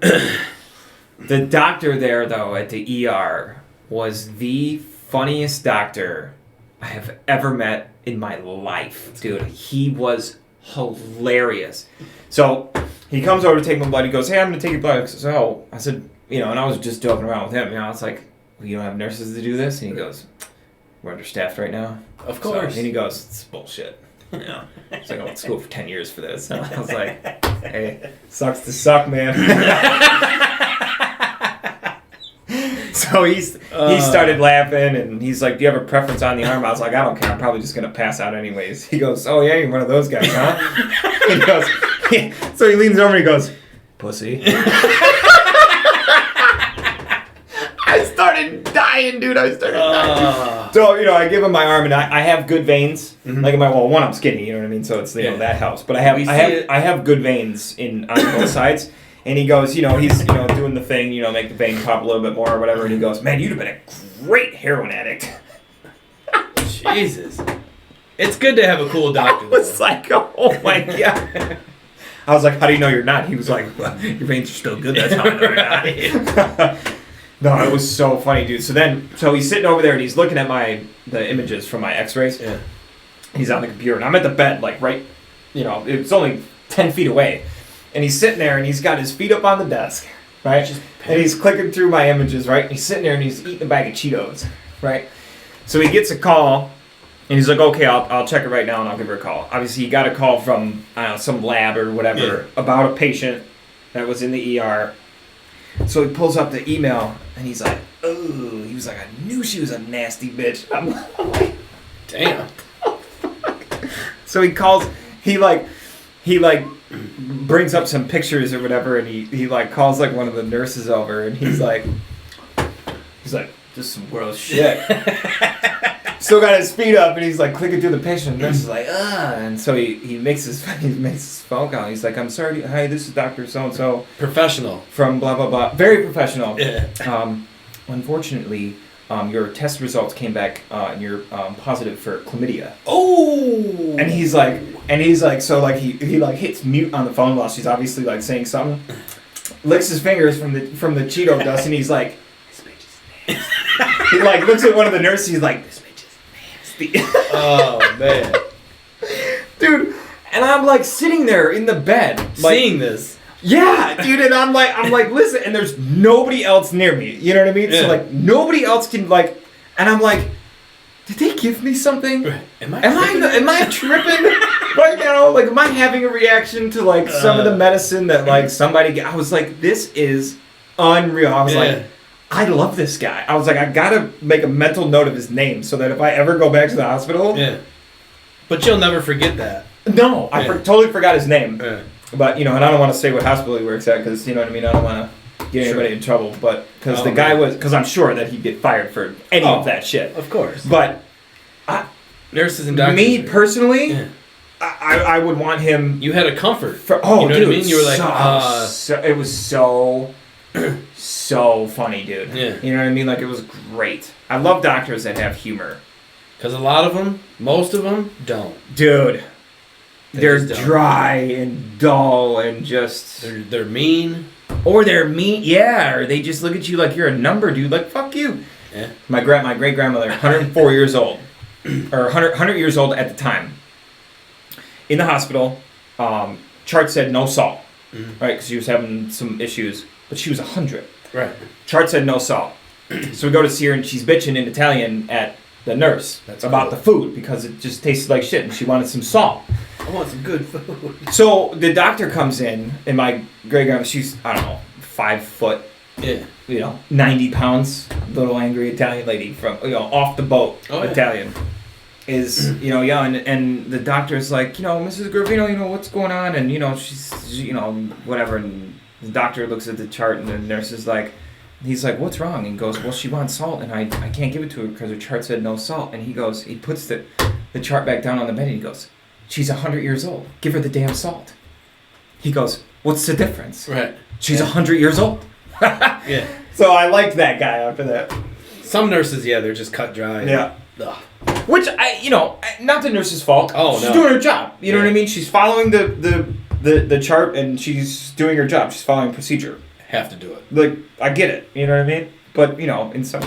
The doctor there, though, at the ER was the funniest doctor I have ever met in my life, dude. He was hilarious. So he comes over to take my blood. He goes, hey, I'm going to take your blood. So I said, and I was just joking around with him. I was like, well, you don't have nurses to do this? And he goes... we're understaffed right now. Of course. And he goes, it's bullshit. It's like I went to school for 10 years for this. And I was like, hey, sucks to suck, man. So So he started laughing, and he's like, "Do you have a preference on the arm?" I was like, "I don't care. I'm probably just gonna pass out anyways." He goes, "Oh yeah, you're one of those guys, huh?" He goes, so he leans over and he goes, "Pussy." I started dying, dude. I started dying. So, I give him my arm, and I have good veins. Mm-hmm. Like one, I'm skinny, you know what I mean? So it's that helps. But I have good veins on both sides. And he goes, he's doing the thing, make the vein pop a little bit more or whatever. And he goes, "Man, you'd have been a great heroin addict." Jesus. It's good to have a cool doctor. I was like, oh my God. I was like, "How do you know you're not?" He was like, "Well, your veins are still good. That's how I know you're not." No, it was so funny, dude. So he's sitting over there and he's looking at the images from my X-rays. Yeah. He's on the computer and I'm at the bed, like right, it's only 10 feet away, and he's sitting there and he's got his feet up on the desk, right? And he's clicking through my images, right? And he's sitting there and he's eating a bag of Cheetos, right? So he gets a call and he's like, "Okay, I'll check it right now and I'll give her a call." Obviously, he got a call from some lab or whatever about a patient that was in the ER. So he pulls up the email and he's like, "Oh," he was like, "I knew she was a nasty bitch." I'm like, damn. So he calls, he brings up some pictures or whatever, and he calls one of the nurses over, and he's like, "Just some gross shit." Still got his feet up, and he's like clicking through the patient. And the nurse is like, and so he makes his phone call. He's like, "I'm sorry, hi, this is Dr. So-and-so. Professional. From blah, blah, blah." Very professional. Yeah. Unfortunately, your test results came back, and you're positive for chlamydia. Oh! And he's like, so he hits mute on the phone while she's obviously saying something. Licks his fingers from the Cheeto dust, and he's like, "This bitch is nasty." He looks at one of the nurses, he's like, "This bitch is nasty." Oh man. Dude, and I'm sitting there in the bed. Seeing this. Yeah, dude, and I'm like, listen, and there's nobody else near me. You know what I mean? Yeah. So nobody else can and I'm like, did they give me something? Am I tripping right now? Am I having a reaction to some of the medicine that somebody? I was like, this is unreal. I was like, I love this guy. I was like, I gotta make a mental note of his name so that if I ever go back to the hospital, but you'll never forget that. No, I totally forgot his name. Yeah. But, and I don't want to say what hospital he works at because, you know what I mean? I don't want to get anybody in trouble. But, because the guy because I'm sure that he'd get fired for any of that shit. Of course. But, nurses and doctors. Me personally, I would want him. You had a comfort. You know what I mean? You were like, it was so funny, dude. Yeah. You know what I mean? It was great. I love doctors that have humor. Because a lot of them, most of them, don't. Dude. They're dry and dull and just... They're mean. Or they're mean, or they just look at you like you're a number, dude. Fuck you. Yeah. My great-grandmother, 104 years old. Or 100 years old at the time. In the hospital, chart said no salt. Mm-hmm. Right, because she was having some issues. But she was 100. Right. Chart said no salt. So we go to see her and she's bitching in Italian at the nurse about the food because it just tasted like shit and she wanted some salt. I want some good food. So the doctor comes in, and my great-grandma, she's, 5 foot, 90 pounds, little angry Italian lady from, off the boat, Italian, is, and the doctor's like, "Mrs. Gravino, what's going on?" And, she's, whatever, and the doctor looks at the chart, and the nurse is like, he's like, "What's wrong?" And he goes, "Well, she wants salt, and I can't give it to her because her chart said no salt." And he puts the chart back down on the bed, and he goes, "She's 100 years old. Give her the damn salt." He goes, "What's the difference?" Right. She's 100 years old. Yeah. So I liked that guy after that. Some nurses, they're just cut dry. Yeah. Which, not the nurse's fault. Oh, she's doing her job. You know what I mean? She's following the chart, and she's doing her job. She's following procedure. Have to do it. I get it. You know what I mean? But, in some,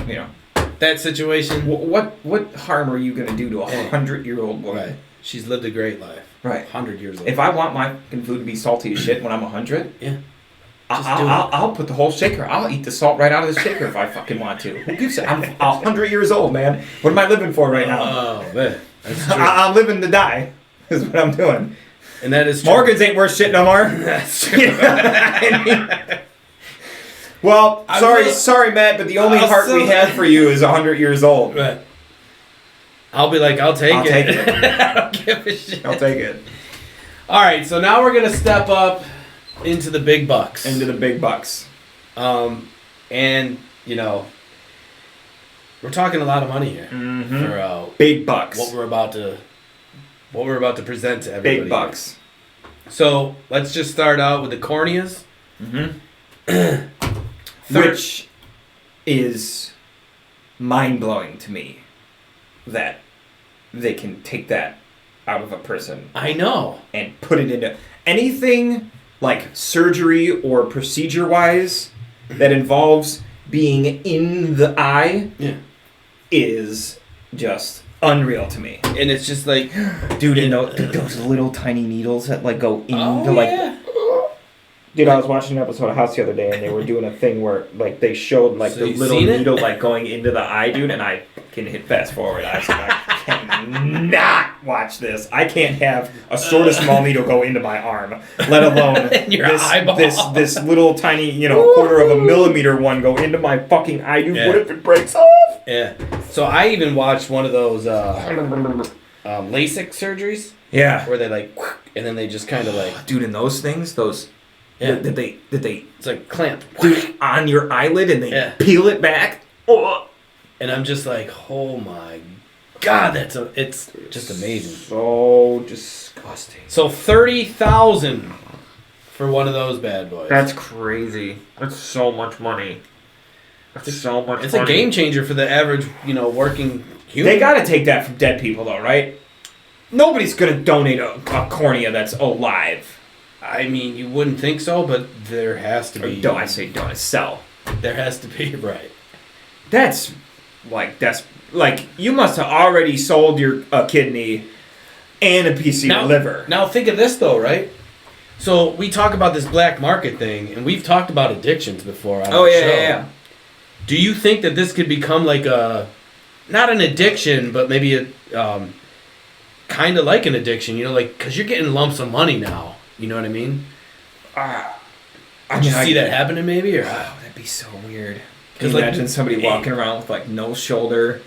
that situation. What harm are you going to do to a 100-year-old woman? Right. She's lived a great life. Right. 100 years old. If I want my food to be salty as shit when I'm 100, I'll put the whole shaker. I'll eat the salt right out of the shaker if I fucking want to. Who gives a... I'm 100 years old, man. What am I living for right now? Oh, man. That's true. I'm living to die is what I'm doing. And that is true. Morgans ain't worth shit no more. That's true. Well, sorry, Matt, but the only heart we have for you is 100 years old. Right. I'll be like, I'll take it. I don't give a shit. I'll take it. All right, so now we're gonna step up into the big bucks. And you know, we're talking a lot of money here for big bucks. What we're about to present to everybody. Big bucks. So let's just start out with the corneas. Which is mind-blowing to me that they can take that out of a person. I know. And put it into anything like surgery or procedure-wise that involves being in the eye is just unreal to me. And it's just like, dude, those little tiny needles that like go into Dude, I was watching an episode of House the other day, and they were doing a thing where, like, they showed, like, the little needle, like, going into the eye, dude, and I can hit fast forward. I was like, I cannot watch this. I can't have a sort of small needle go into my arm, let alone this little tiny, quarter of a millimeter one go into my fucking eye, dude. What if it breaks off? Yeah. So I even watched one of those LASIK surgeries. Yeah. Where they, like, and then they just kind of, like... Dude, and those things, Did they? It's like clamp, dude, on your eyelid, and they peel it back. Oh. And I'm just like, oh my god, it's just amazing. So disgusting. So $30,000 for one of those bad boys. That's crazy. That's so much money. It's a game changer for the average, working human. They gotta take that from dead people, though, right? Nobody's gonna donate a cornea that's alive. I mean, you wouldn't think so, but there has to be. Sell. There has to be, right. That's you must have already sold your kidney and a piece of your liver. Now think of this though, right? So we talk about this black market thing, and we've talked about addictions before on the show. Yeah. Do you think that this could become like not an addiction, but maybe a kind of like an addiction? Because you're getting lumps of money now. You know what I mean? Did you see that happening maybe? Or that'd be so weird. Can you imagine somebody walking around with like no shoulder,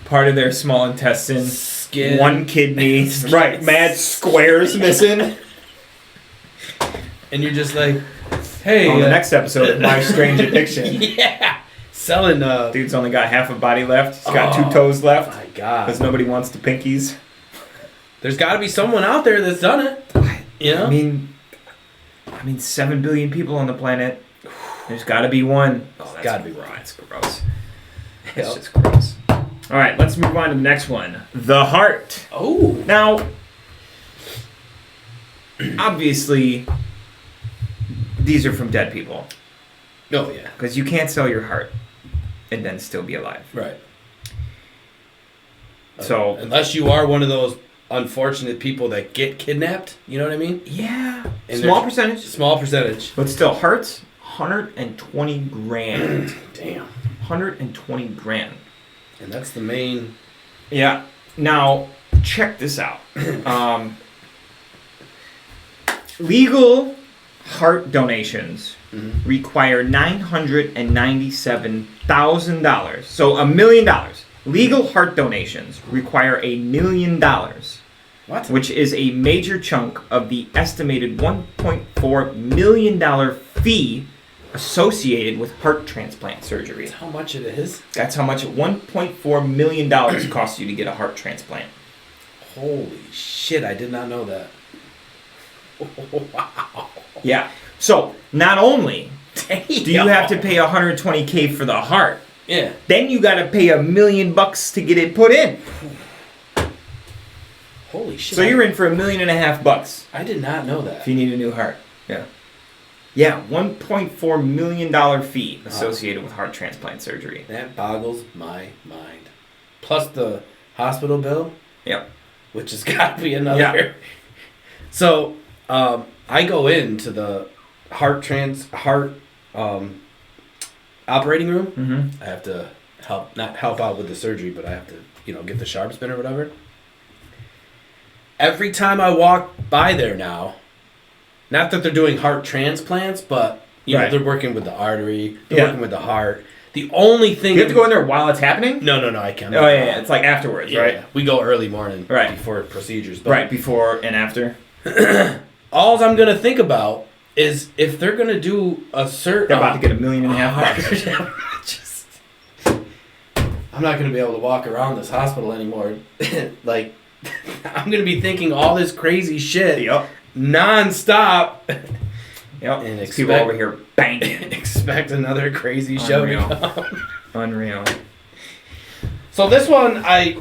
part of their small intestine, skin, one kidney, right? Mad squares missing. And you're just like, hey. On the next episode of My Strange Addiction. Yeah. Selling. Dude's only got half a body left. He's got 2 toes left. My God. Because nobody wants the pinkies. There's got to be someone out there that's done it. I mean, 7 billion people on the planet. There's got to be one. That's got to be wrong. That's gross. It's just gross. All right, let's move on to the next one. The heart. Oh. Now, obviously, these are from dead people. Oh, yeah. Because you can't sell your heart and then still be alive. Right. So unless you are one of those unfortunate people that get kidnapped, you know what I mean? Yeah. And small percentage. Small percentage. But still, hearts, $120,000. Damn. $120,000. And that's the main... Yeah. Now, check this out. Legal heart donations require $997,000. So $1 million. Legal heart donations require $1 million. What? Which is a major chunk of the estimated $1.4 million fee associated with heart transplant surgery. That's how much it is? That's how much $1.4 million costs you to get a heart transplant. Holy shit, I did not know that. Wow. Yeah. So, not only do you have to pay $120K for the heart, then you got to pay $1 million to get it put in. Holy shit. So you're in for $1.5 million. I did not know that. If you need a new heart. Yeah. Yeah, $1.4 million fee associated with heart transplant surgery. That boggles my mind. Plus the hospital bill. Yep. Which has got to be another. Yeah. So, I go into the heart operating room. Mm-hmm. I have to not help out with the surgery, but I have to, get the sharp spin or whatever. Every time I walk by there now, not that they're doing heart transplants, but You know, Right. they're working with the artery. They're Yeah. working with the heart. The only thing... You have to go in there while it's happening? No, I can't. Oh, yeah. It's like afterwards, Yeah, right? yeah. We go early morning Right. before procedures. But Right, before and after. all I'm going to think about is if they're going to do a certain... They're about to get $1.5 million bucks. I'm not going to be able to walk around this hospital anymore. Like, I'm going to be thinking all this crazy shit Yep. non-stop. Yep. And There's people over here banging. Expect another crazy show Unreal. to come. Unreal. So this one, I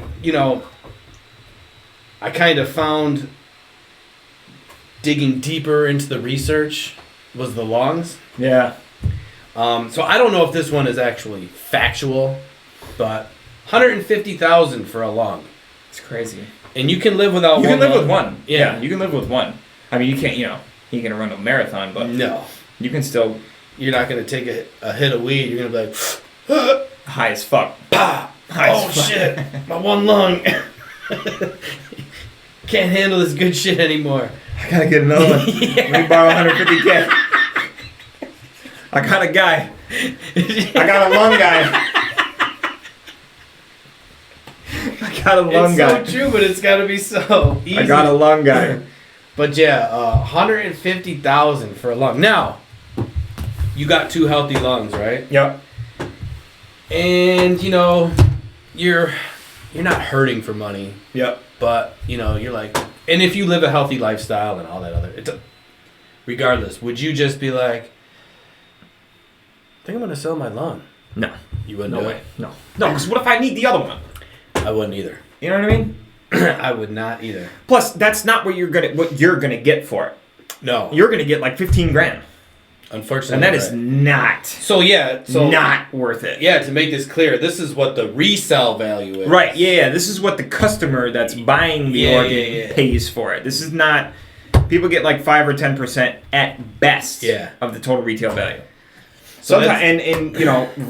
kind of found digging deeper into the research was the lungs. Yeah. So I don't know if this one is actually factual, but $150,000 for a lung. It's crazy. And you can live without one. You can live lung. with one. Yeah. You can live with one. I mean, you can't, you ain't going to run a marathon, but No. you can still... You're not going to take a hit of weed. You're going to be like, High as fuck. bah! Oh, shit. My one lung. Can't handle this good shit anymore. I gotta get another one. Yeah. Let me borrow $150K. I got a guy. I got a lung guy. I got a lung It's guy. so true, but it's got to be so easy. I got a lung guy. But yeah, $150,000 for a lung. Now, you got 2 healthy lungs, right? Yep. And you're not hurting for money, Yep. but you're like, and if you live a healthy lifestyle and all that other, regardless, would you just be like, I think I'm gonna sell my lung? No. You wouldn't No do way. it? No. No, because what if I need the other one? I wouldn't either. You know what I mean? I would not either. Plus, that's not what you're gonna get for it. No. You're gonna get like $15,000, Unfortunately. and that is right. not So not worth it. Yeah, to make this clear, this is what the resale value is. Right, yeah. This is what the customer that's buying the organ yeah. pays for it. This is not... People get like 5 or 10% at best of the total retail value. So Sometimes, and in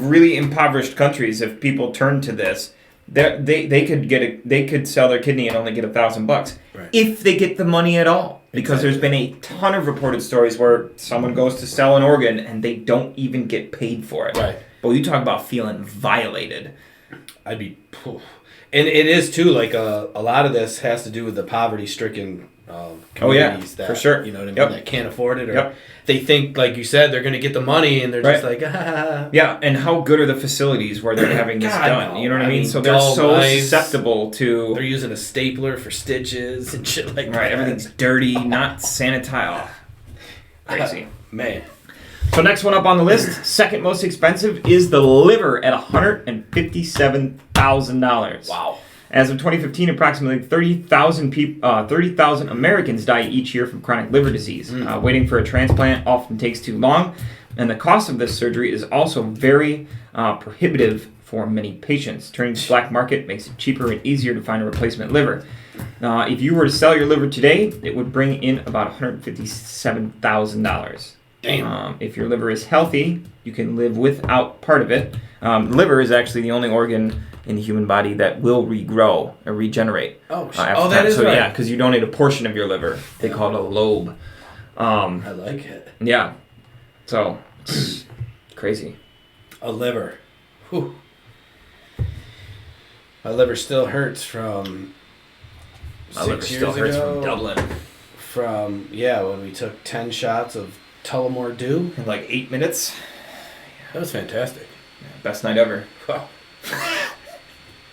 really impoverished countries, if people turn to this, they could sell their kidney and only get $1,000 if they get the money at all. Because there's been a ton of reported stories where someone goes to sell an organ and they don't even get paid for it. Right. But you talk about feeling violated. I'd be... And it is, too, like a lot of this has to do with the poverty-stricken communities that, for sure. You know what I mean? Yep. That can't afford it. Or they think, like you said, they're going to get the money and they're just like, ah. Yeah, and how good are the facilities where they're having this done? No. You know what I mean? So they're dull so knives. susceptible to... They're using a stapler for stitches and shit like that. Right, everything's dirty, not sanitized. Crazy. Man. So next one up on the list, second most expensive, is the liver at $157,000. Wow. As of 2015, approximately 30,000 Americans die each year from chronic liver disease. Waiting for a transplant often takes too long, and the cost of this surgery is also very prohibitive for many patients. Turning to the black market makes it cheaper and easier to find a replacement liver. If you were to sell your liver today, it would bring in about $157,000. Damn. If your liver is healthy, you can live without part of it. Liver is actually the only organ in the human body that will regrow or regenerate. Oh, that is right. Yeah, because you donate a portion of your liver. They call it a lobe. I like it. Yeah. So, it's crazy. A liver. Whew. My liver still hurts from My liver still hurts from Dublin. From, when we took 10 shots of Tullamore Dew. In like 8 minutes. That was fantastic. Yeah, best night ever. Wow.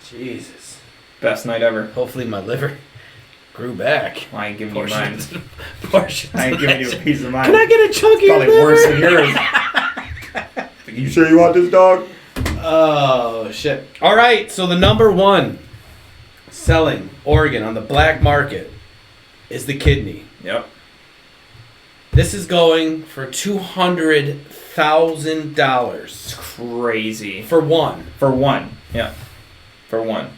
Jesus. Best night ever. Hopefully my liver grew back. I ain't giving you mine. Portions. I ain't giving you a piece of mine. Can I get a chunk of your Probably liver? worse than yours. You sure you want this, dog? Oh, shit. All right, so the number one selling organ on the black market is the kidney. Yep. This is going for $200,000. It's crazy. For one. For one. Yeah. For one.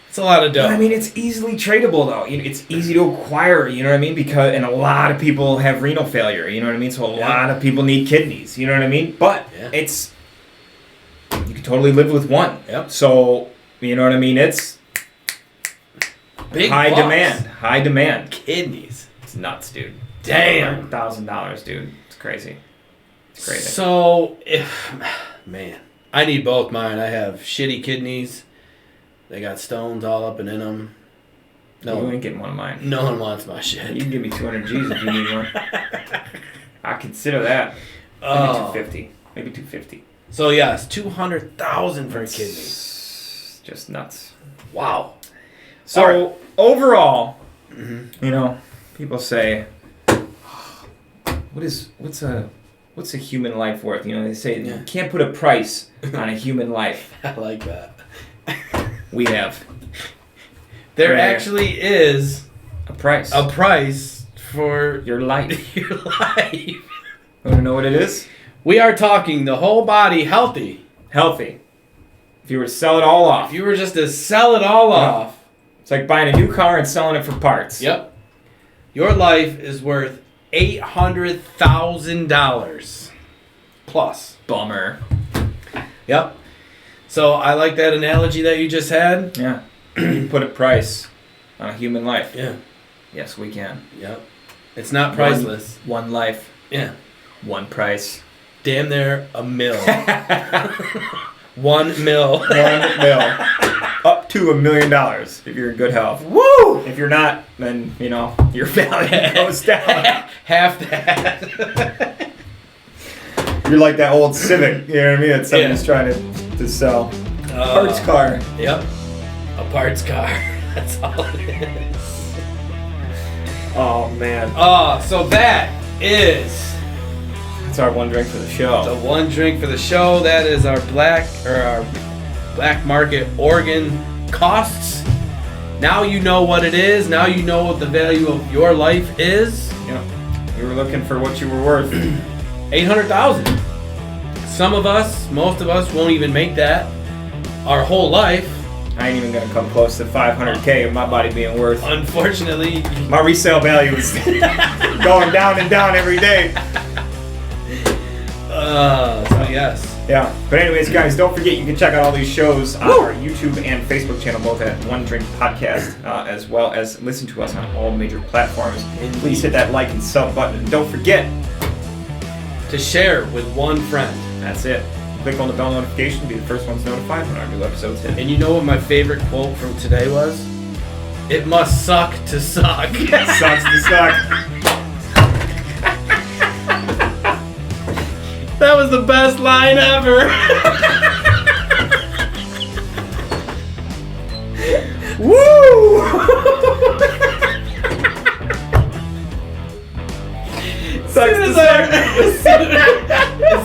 It's a lot of dough. I mean, it's easily tradable, though. It's easy to acquire, you know what I mean? And a lot of people have renal failure, you know what I mean? So a lot of people need kidneys, you know what I mean? But you can totally live with one. Yep. So, you know what I mean? It's big high bucks. demand. High demand. Kidneys. It's nuts, dude. Damn. $100,000, dude. It's crazy. It's crazy. So, man, I need both mine. I have shitty kidneys. They got stones all up and in them. No, you ain't getting one of mine. No one wants my shit. You can give me 200 G's if you need one. I consider that. Maybe 250. Maybe 250. So yes, 200,000 for a kidney. Just nuts. Wow. So overall, you know, people say, what's a human life worth? You know, they say you can't put a price on a human life. I like that. We have. There actually is a price. A price for your life. Your life. Want to know what it is? We are talking the whole body healthy. Healthy. If you were to sell it all off. If you were just to sell it all off. It's like buying a new car and selling it for parts. Yep. Your life is worth $800,000 plus. Bummer. Yep. So I like that analogy that you just had. Yeah. You can put a price on a human life. Yeah. Yes, we can. Yep. It's not priceless. One life. Yeah. One price. Damn near $1 million. $1 million. $1 million. Up to $1 million if you're in good health. Woo! If you're not, then, you know, your value goes down. Half that. You're like that old Civic, you know what I mean? That somebody's trying to sell. Parts car. Yep. A parts car. That's all it is. Oh, man. So that is... That's our one drink for the show. The one drink for the show. That is our black market organ costs. Now you know what it is. Now you know what the value of your life is. Yeah. You were looking for what you were worth. 800,000. Some of us, most of us, won't even make that our whole life. I ain't even gonna come close to 500K of my body being worth. Unfortunately, my resale value is going down and down every day. So yes. Yeah. But anyways, guys, don't forget you can check out all these shows on our YouTube and Facebook channel, both at One Drink Podcast, as well as listen to us on all major platforms. Please hit that like and sub button, and don't forget to share with one friend. That's it. Click on the bell notification to be the first ones notified when our new episodes hit. And you know what my favorite quote from today was? It must suck to suck. Sucks to suck. That was the best line ever. Woo! As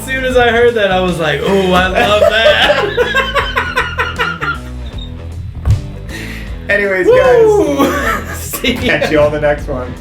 soon as I heard that, I was like, "Oh, I love that." Anyways, guys, catch you on the next one.